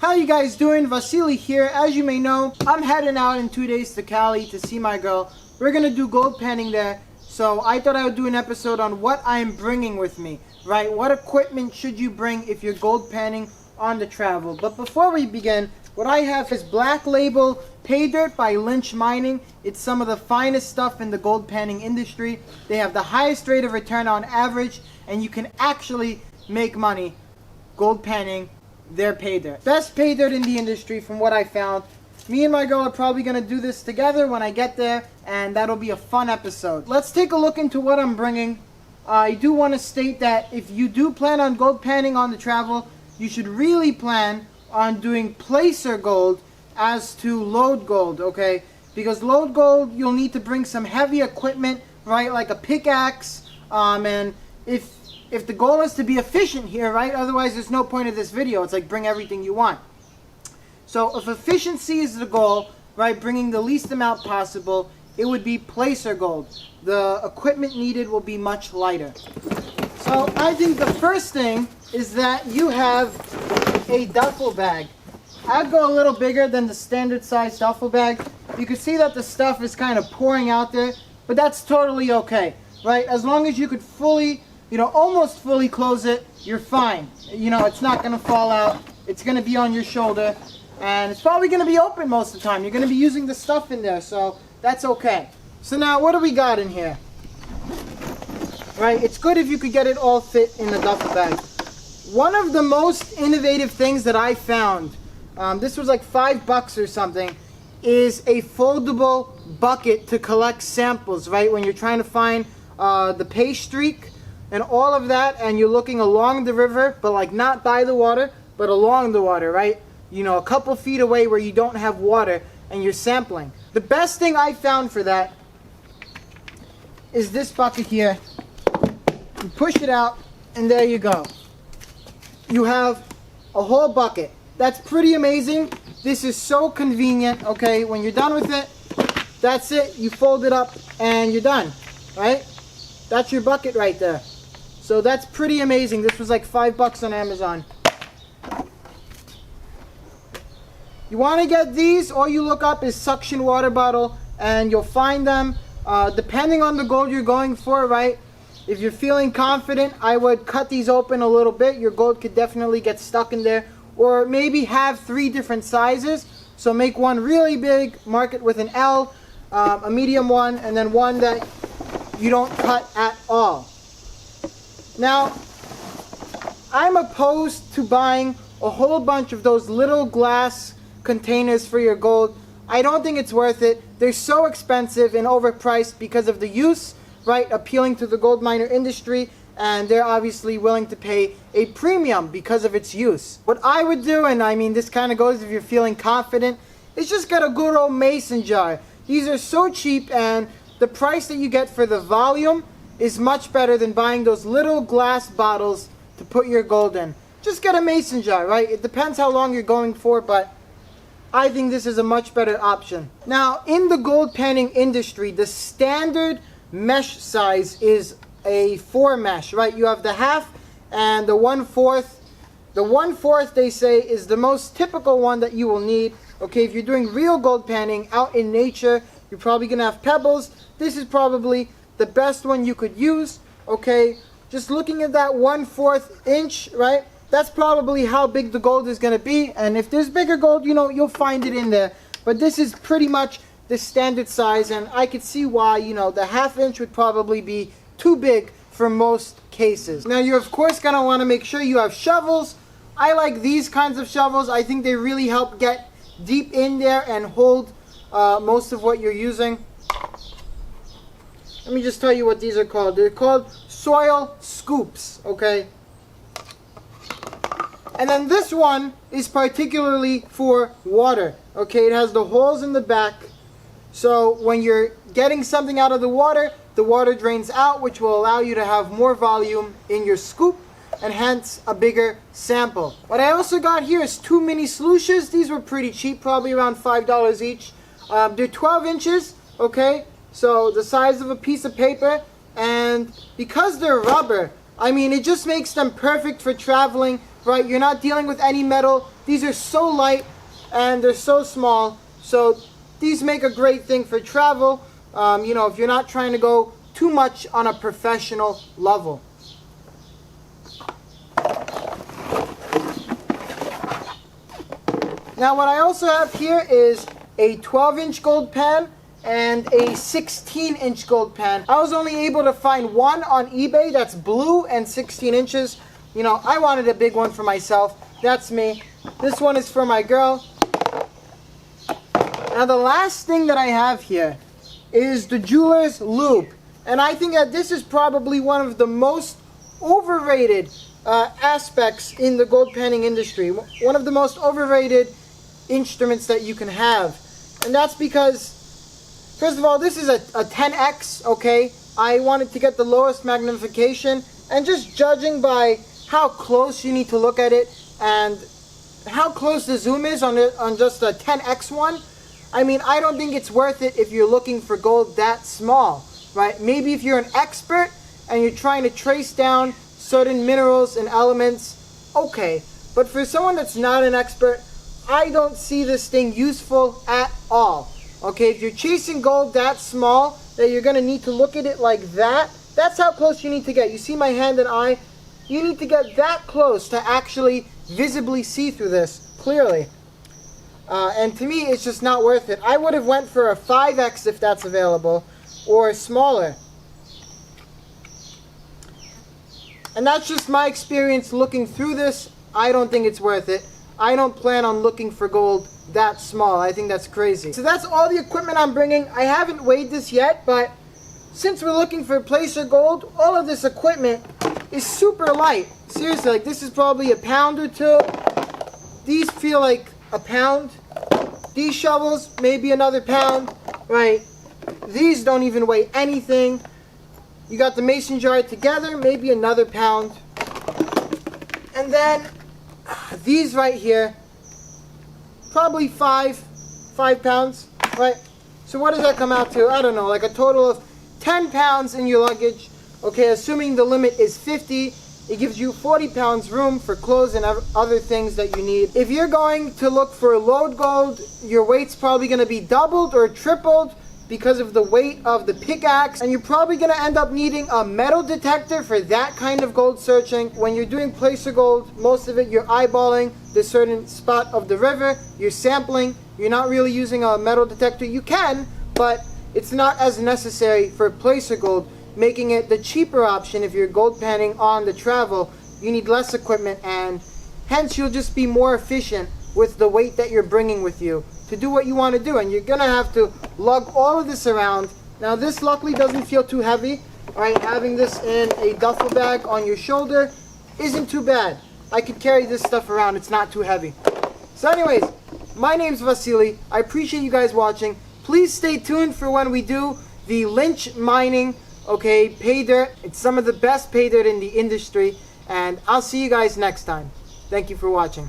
How you guys doing? Vasily here. As you may know, I'm heading out in 2 days to Cali to see my girl. We're gonna do gold panning there. So I thought I would do an episode on what I'm bringing with me, right? What equipment should you bring if you're gold panning on the travel? But before we begin, what I have is Black Label Paydirt by Lynch Mining. It's some of the finest stuff in the gold panning industry. They have the highest rate of return on average, and you can actually make money gold panning their paydirt. Best paydirt in the industry from what I found. Me and my girl are probably going to do this together when I get there, and that'll be a fun episode. Let's take a look into what I'm bringing. I do want to state that if you do plan on gold panning on the travel, you should really plan on doing placer gold as to load gold, okay? Because load gold, you'll need to bring some heavy equipment, right? Like a pickaxe, and if the goal is to be efficient here, right? Otherwise, there's no point of this video. It's like bring everything you want. So if efficiency is the goal, right, bringing the least amount possible, it would be placer gold. The equipment needed will be much lighter. So I think the first thing is that you have a duffel bag. I'd go a little bigger than the standard size duffel bag. You can see that the stuff is kind of pouring out there, but that's totally okay, right? As long as you could fully, almost fully close it, you're fine. It's not going to fall out. It's going to be on your shoulder. And it's probably going to be open most of the time. You're going to be using the stuff in there, so that's okay. So now, what do we got in here? Right, it's good if you could get it all fit in the duffel bag. One of the most innovative things that I found, this was like $5 or something, is a foldable bucket to collect samples, right? When you're trying to find the pay streak and all of that, and you're looking along the river, but like not by the water, but along the water, right? A couple feet away where you don't have water and you're sampling. The best thing I found for that is this bucket here. You push it out and there you go. You have a whole bucket. That's pretty amazing. This is so convenient, okay? When you're done with it, that's it. You fold it up and you're done, right? That's your bucket right there. So that's pretty amazing. This was like $5 on Amazon. You want to get these, all you look up is suction water bottle, and you'll find them depending on the gold you're going for, right? If you're feeling confident, I would cut these open a little bit. Your gold could definitely get stuck in there. Or maybe have 3 different sizes. So make one really big, mark it with an L, a medium one, and then one that you don't cut at all. Now, I'm opposed to buying a whole bunch of those little glass containers for your gold. I don't think it's worth it. They're so expensive and overpriced because of the use, right? Appealing to the gold miner industry, and they're obviously willing to pay a premium because of its use. What I would do, and I mean this kind of goes if you're feeling confident, is just get a good old mason jar. These are so cheap, and the price that you get for the volume is much better than buying those little glass bottles to put your gold in. Just get a mason jar, right? It depends how long you're going for, but I think this is a much better option. Now, in the gold panning industry, the standard mesh size is a 4 mesh, right? You have the half and the 1/4. The 1/4, they say, is the most typical one that you will need. Okay, if you're doing real gold panning out in nature, you're probably gonna have pebbles. This is probably the best one you could use. Okay, just looking at that 1/4 inch, right? That's probably how big the gold is going to be. And if there's bigger gold, you'll find it in there. But this is pretty much the standard size. And I could see why, the 1/2 inch would probably be too big for most cases. Now, you're of course going to want to make sure you have shovels. I like these kinds of shovels. I think they really help get deep in there and hold most of what you're using. Let me just tell you what these are called. They're called soil scoops, okay? And then this one is particularly for water, okay? It has the holes in the back. So when you're getting something out of the water drains out, which will allow you to have more volume in your scoop and hence a bigger sample. What I also got here is 2 mini slooshes. These were pretty cheap, probably around $5 each. They're 12 inches, okay? So the size of a piece of paper, and because they're rubber, I mean, it just makes them perfect for traveling right? You're not dealing with any metal. These are so light and they're so small. So these make a great thing for travel, you know, if you're not trying to go too much on a professional level. Now what I also have here is a 12-inch gold pan and a 16-inch gold pan. I was only able to find one on eBay that's blue and 16 inches. You know, I wanted a big one for myself. That's me. This one is for my girl. Now the last thing that I have here is the jeweler's loupe. And I think that this is probably one of the most overrated aspects in the gold panning industry. One of the most overrated instruments that you can have. And that's because, first of all, this is a 10x, okay? I wanted to get the lowest magnification, and just judging by how close you need to look at it and how close the zoom is on just a 10x one, I mean, I don't think it's worth it if you're looking for gold that small, right? Maybe if you're an expert and you're trying to trace down certain minerals and elements, okay. But for someone that's not an expert, I don't see this thing useful at all. Okay, if you're chasing gold that small that you're gonna need to look at it like that, that's how close you need to get. You see my hand and eye? You need to get that close to actually visibly see through this clearly. And to me, it's just not worth it. I would have went for a 5x if that's available, or smaller. And that's just my experience looking through this. I don't think it's worth it. I don't plan on looking for gold that small. I think that's crazy. So that's all the equipment I'm bringing. I haven't weighed this yet, but since we're looking for placer gold, all of this equipment is super light. Seriously, like this is probably a pound or two. These feel like a pound. These shovels, maybe another pound, right? These don't even weigh anything. You got the mason jar together, maybe another pound. And then these right here, probably five pounds, right? So what does that come out to? I don't know, like a total of 10 pounds in your luggage. Okay, assuming the limit is 50, it gives you 40 pounds room for clothes and other things that you need. If you're going to look for load gold, your weight's probably going to be doubled or tripled because of the weight of the pickaxe, and you're probably going to end up needing a metal detector for that kind of gold searching. When you're doing placer gold, most of it you're eyeballing the certain spot of the river, you're sampling, you're not really using a metal detector. You can, but it's not as necessary for placer gold, making it the cheaper option if you're gold panning on the travel. You need less equipment, and hence you'll just be more efficient with the weight that you're bringing with you to do what you want to do. And you're gonna have to lug all of this around. Now this luckily doesn't feel too heavy. All right, having this in a duffel bag on your shoulder isn't too bad. I could carry this stuff around, it's not too heavy. So anyways, my name's Vasily. I appreciate you guys watching. Please stay tuned for when we do the Lynch Mining, okay, pay dirt. It's some of the best pay dirt in the industry, and I'll see you guys next time. Thank you for watching.